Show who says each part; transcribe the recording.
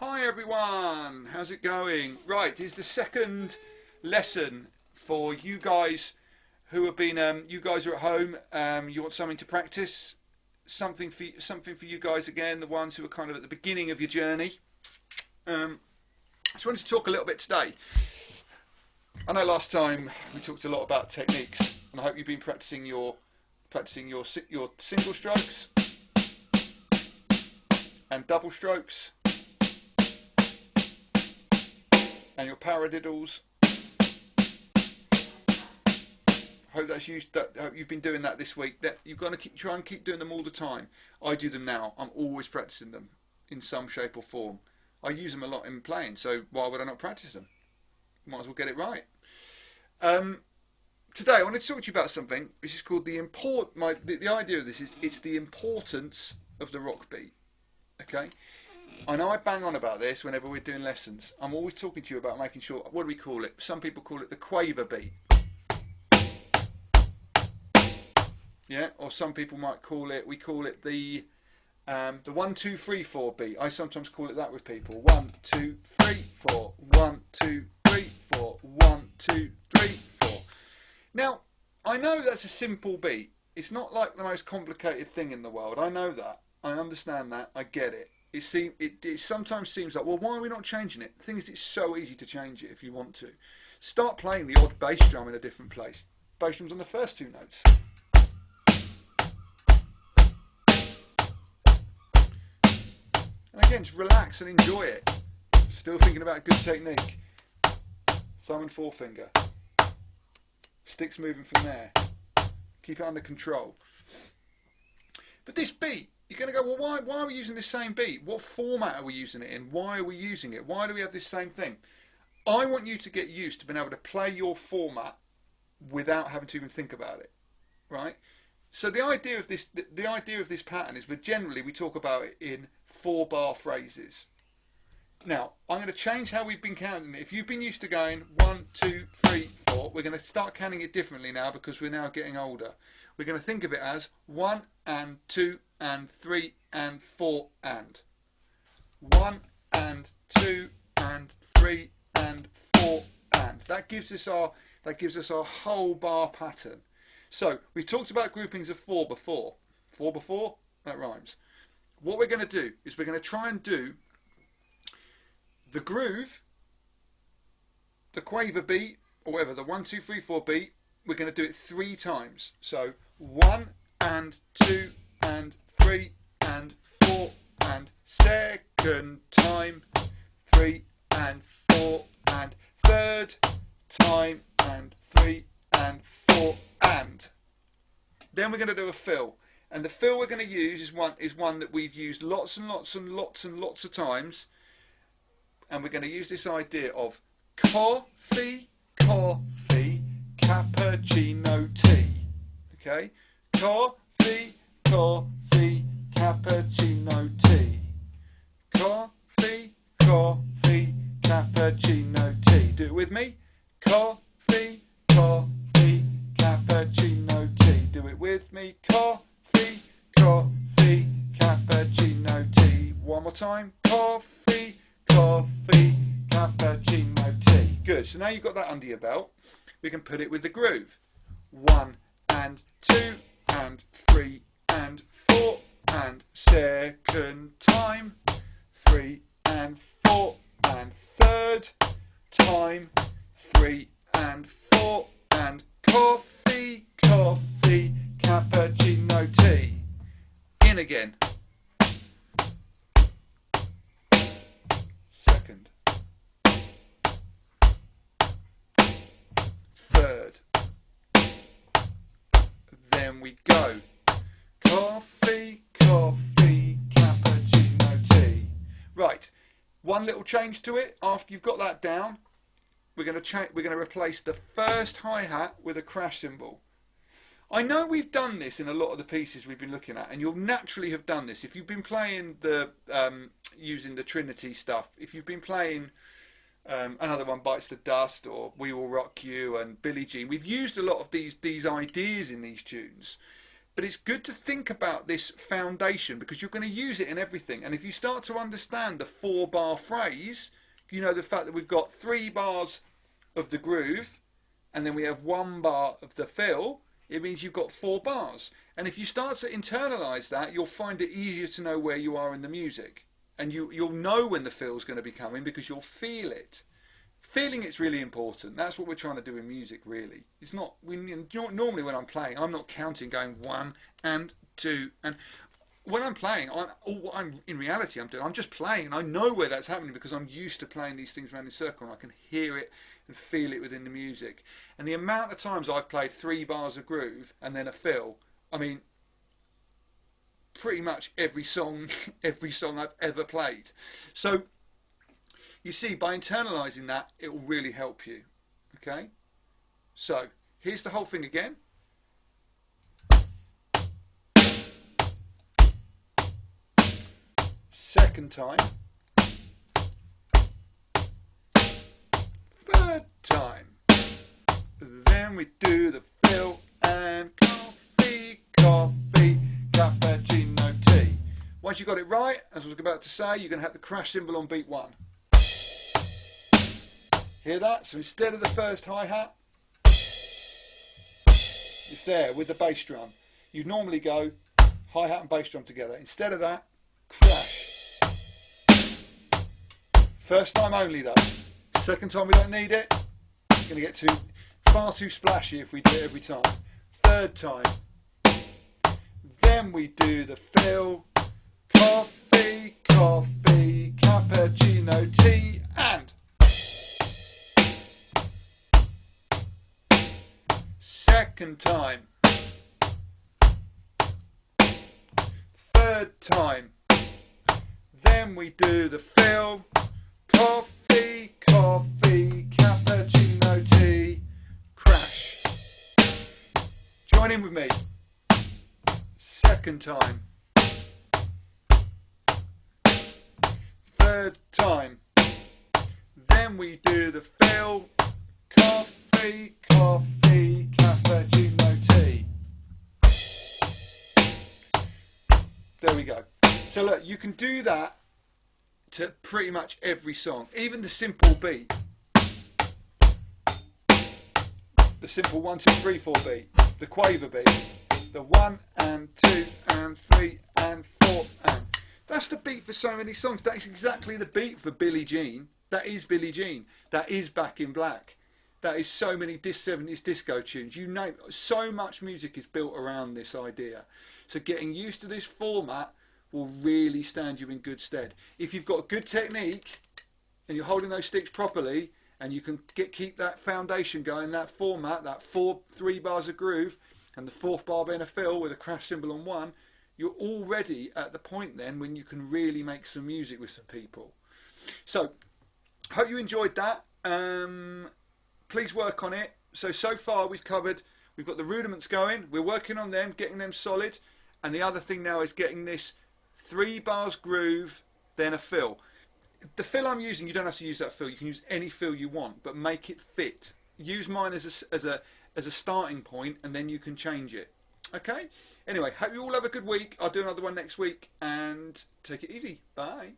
Speaker 1: Hi everyone, how's it going? Right, here's the second lesson for you guys who have been, you guys are at home, you want something to practice, something for you guys again, the ones who are kind of at the beginning of your journey. Just wanted to talk a little bit today. I know last time we talked a lot about techniques, and I hope you've been practicing your single strokes and double strokes and your paradiddles. Hope you've been doing that this week. That you've got to try and keep doing them all the time. I do them now. I'm always practicing them in some shape or form. I use them a lot in playing, so why would I not practice them? Might as well get it right. Today I wanted to talk to you about something which is called the idea of this is it's the importance of the rock beat. Okay, I know I bang on about this whenever we're doing lessons. I'm always talking to you about making sure, what do we call it? Some people call it the quaver beat. Yeah, or some people might call it, we call it the 1, 2, 3, 4 beat. I sometimes call it that with people. 1, 2, 3, 4. 1, 2, 3, 4. 1, 2, 3, 4. Now, I know that's a simple beat. It's not like the most complicated thing in the world. I know that. I understand that. I get it. It sometimes seems like, well, why are we not changing it? The thing is, it's so easy to change it if you want to. Start playing the odd bass drum in a different place. Bass drum's on the first two notes. And again, just relax and enjoy it. Still thinking about good technique. Thumb and forefinger. Sticks moving from there. Keep it under control. But this beat, you're going to go, well, why are we using this same beat? What format are we using it in? Why are we using it? Why do we have this same thing? I want you to get used to being able to play your format without having to even think about it, right? So the idea of this pattern is, we talk about it in 4-bar phrases. Now, I'm going to change how we've been counting it. If you've been used to going 1, 2, 3, 4, we're going to start counting it differently now because we're now getting older. We're going to think of it as 1 and 2 and 3 and 4 and 1 and 2 and 3 and 4 and. That gives us our whole bar pattern. So we talked about groupings of 4 before. 4 before, that rhymes. What we're going to do is we're going to try and do the groove, the quaver beat, or whatever, the 1, 2, 3, 4 beat. We're going to do it 3 times. So 1 and 2 and 3 and 4 and second time, 3 and 4 and third time and 3 and 4 and. Then we're going to do a fill. And the fill we're going to use is one that we've used lots and lots and lots and lots of times. And we're going to use this idea of coffee, coffee, cappuccino, tea. Okay? Coffee, coffee, cappuccino, tea. Coffee, coffee, cappuccino, tea. Do it with me. Coffee, coffee, cappuccino, tea. Do it with me. Coffee, coffee, cappuccino, tea. One more time. Coffee, coffee, cappuccino, tea. Good. So now you've got that under your belt. We can put it with the groove. 1 and 2 and 3 and 4 and second time, 3 and 4 and third time, 3 and 4 and coffee, coffee, cappuccino, tea. In again. Second. Third. Then we go. Coffee, coffee, cappuccino, tea. Right. One little change to it. After you've got that down, we're going to replace the first hi-hat with a crash cymbal. I know we've done this in a lot of the pieces we've been looking at, and you'll naturally have done this if you've been playing the using the Trinity stuff. If you've been playing Another One Bites the Dust or We Will Rock You and Billie Jean, we've used a lot of these ideas in these tunes. But it's good to think about this foundation because you're going to use it in everything. And if you start to understand the 4-bar phrase, you know, the fact that we've got 3 bars of the groove and then we have 1 bar of the fill, it means you've got 4 bars. And if you start to internalize that, you'll find it easier to know where you are in the music. And you'll know when the fill's going to be coming because you'll feel it. Feeling it's really important. That's what we're trying to do in music, really. It's not, normally when I'm playing, I'm not counting, going 1 and 2 and when I'm playing, in reality I'm doing, I'm just playing and I know where that's happening because I'm used to playing these things around in a circle and I can hear it and feel it within the music. And the amount of times I've played 3 bars of groove and then a fill, I mean, pretty much every song I've ever played. So you see, by internalising that, it will really help you. Okay? So, here's the whole thing again. Second time. Third time. Then we do the fill and coffee, cappuccino, tea. Once you've got it right, as I was about to say, you're going to have the crash cymbal on beat 1. Hear that? So instead of the first hi-hat, it's there with the bass drum. You'd normally go hi-hat and bass drum together. Instead of that, crash. First time only though. Second time we don't need it. It's going to get far too splashy if we do it every time. Third time. Then we do the fill, coffee, cappuccino, tea, and second time. Third time. Then we do the fill, coffee, cappuccino, tea, crash. Join in with me. Second time. Third time. Then we do the fill, coffee, cappuccino, tea. There we go. So look, you can do that to pretty much every song, even the simple beat. The simple 1, 2, 3, 4 beat, the quaver beat, the 1 and 2 and 3 and 4 and. That's the beat for so many songs. That is exactly the beat for Billie Jean. That is Billie Jean. That is Back in Black. That is so many 70s disco tunes. You know, so much music is built around this idea. So getting used to this format will really stand you in good stead. If you've got good technique and you're holding those sticks properly and you can keep that foundation going, that format, that 3 bars of groove and the 4th bar being a fill with a crash cymbal on 1, you're already at the point then when you can really make some music with some people. So, hope you enjoyed that. Please work on it. So far we've got the rudiments going, we're working on them, getting them solid, and the other thing now is getting this 3 bars groove, then a fill. The fill I'm using, you don't have to use that fill, you can use any fill you want, but make it fit. Use mine as a starting point, and then you can change it. Okay? Anyway, hope you all have a good week. I'll do another one next week, and take it easy. Bye.